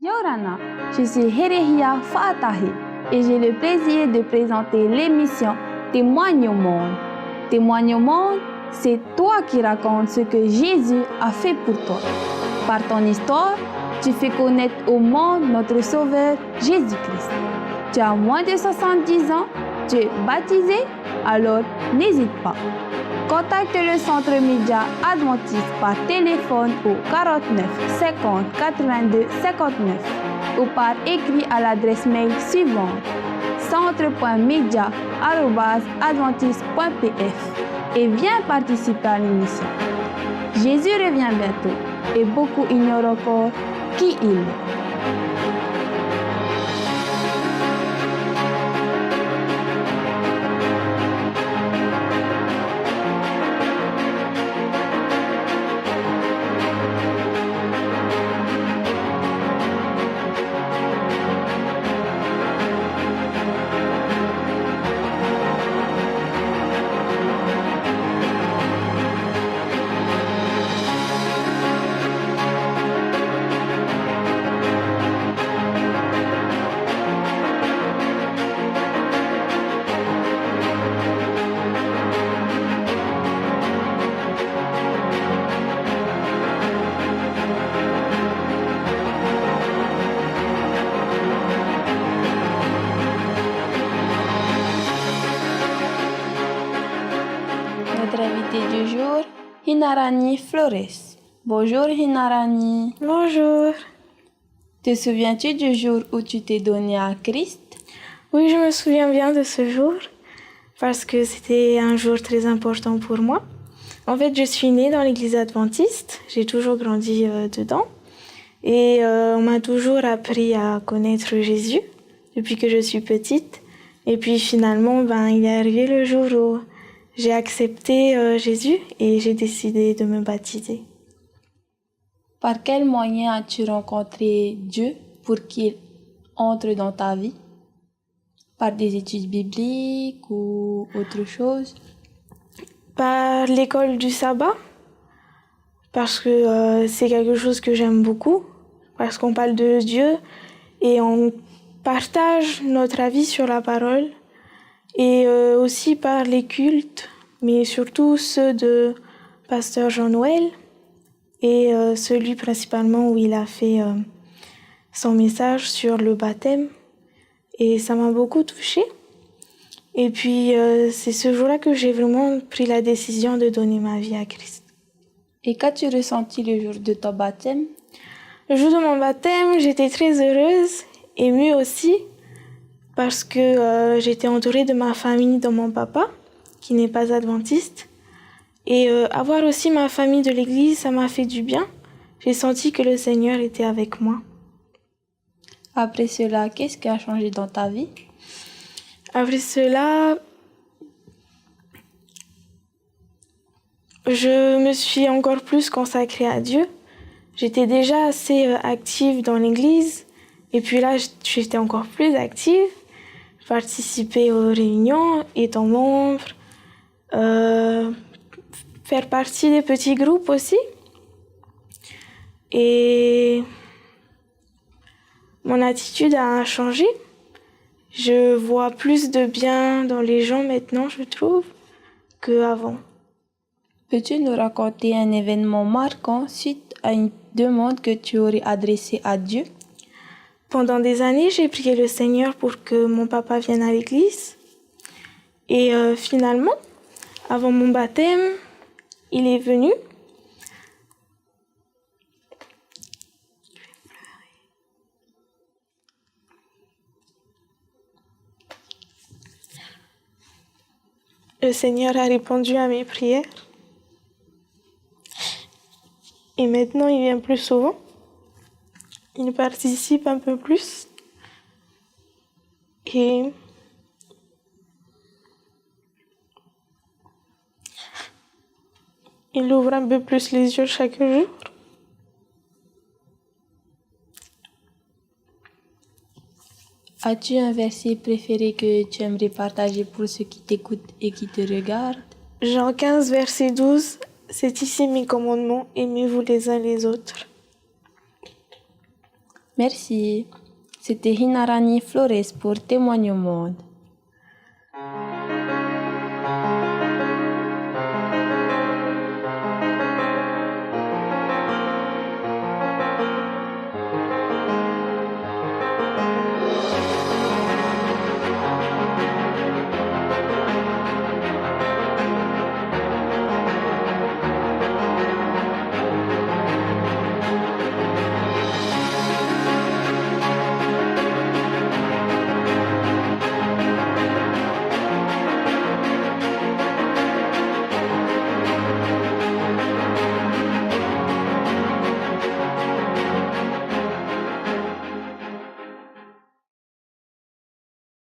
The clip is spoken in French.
Yorana, je suis Herehia Fatahi et j'ai le plaisir de présenter l'émission Témoigne au monde. Témoigne au monde, c'est toi qui racontes ce que Jésus a fait pour toi. Par ton histoire, tu fais connaître au monde notre Sauveur Jésus-Christ. Tu as moins de 70 ans, tu es baptisé, alors n'hésite pas. Contacte le Centre Média Adventiste par téléphone au 49 50 82 59 ou par écrit à l'adresse mail suivante centre.media@adventiste.pf et viens participer à l'émission. Jésus revient bientôt et beaucoup ignorent encore qui il est. Notre invité du jour, Hinarani Flores. Bonjour Hinarani. Bonjour. Te souviens-tu du jour où tu t'es donné à Christ? Oui, je me souviens bien de ce jour parce que c'était un jour très important pour moi. En fait, je suis née dans l'église adventiste, j'ai toujours grandi dedans et on m'a toujours appris à connaître Jésus depuis que je suis petite. Et puis finalement, il est arrivé le jour où j'ai accepté Jésus et j'ai décidé de me baptiser. Par quel moyen as-tu rencontré Dieu pour qu'il entre dans ta vie? Par des études bibliques ou autre chose? Par l'école du sabbat, parce que c'est quelque chose que j'aime beaucoup, parce qu'on parle de Dieu et on partage notre avis sur la parole. Et aussi par les cultes, mais surtout ceux de Pasteur Jean-Noël et celui principalement où il a fait son message sur le baptême. Et ça m'a beaucoup touchée. Et puis c'est ce jour-là que j'ai vraiment pris la décision de donner ma vie à Christ. Et qu'as-tu ressenti le jour de ton baptême? Le jour de mon baptême, j'étais très heureuse, émue aussi, parce que j'étais entourée de ma famille, de mon papa, qui n'est pas adventiste. Et avoir aussi ma famille de l'église, ça m'a fait du bien. J'ai senti que le Seigneur était avec moi. Après cela, qu'est-ce qui a changé dans ta vie? Après cela, je me suis encore plus consacrée à Dieu. J'étais déjà assez active dans l'église. Et puis là, j'étais encore plus active. Participer aux réunions, étant membre, faire partie des petits groupes aussi. Et mon attitude a changé. Je vois plus de bien dans les gens maintenant, je trouve, qu'avant. Peux-tu nous raconter un événement marquant suite à une demande que tu aurais adressée à Dieu? Pendant des années, j'ai prié le Seigneur pour que mon papa vienne à l'église. Et finalement, avant mon baptême, il est venu. Le Seigneur a répondu à mes prières. Et maintenant, il vient plus souvent. Il participe un peu plus. Et il ouvre un peu plus les yeux chaque jour. As-tu un verset préféré que tu aimerais partager pour ceux qui t'écoutent et qui te regardent? Jean 15, verset 12. C'est ici mes commandements, aimez-vous les uns les autres. Merci. C'était Hinarani Flores pour Témoigne au monde.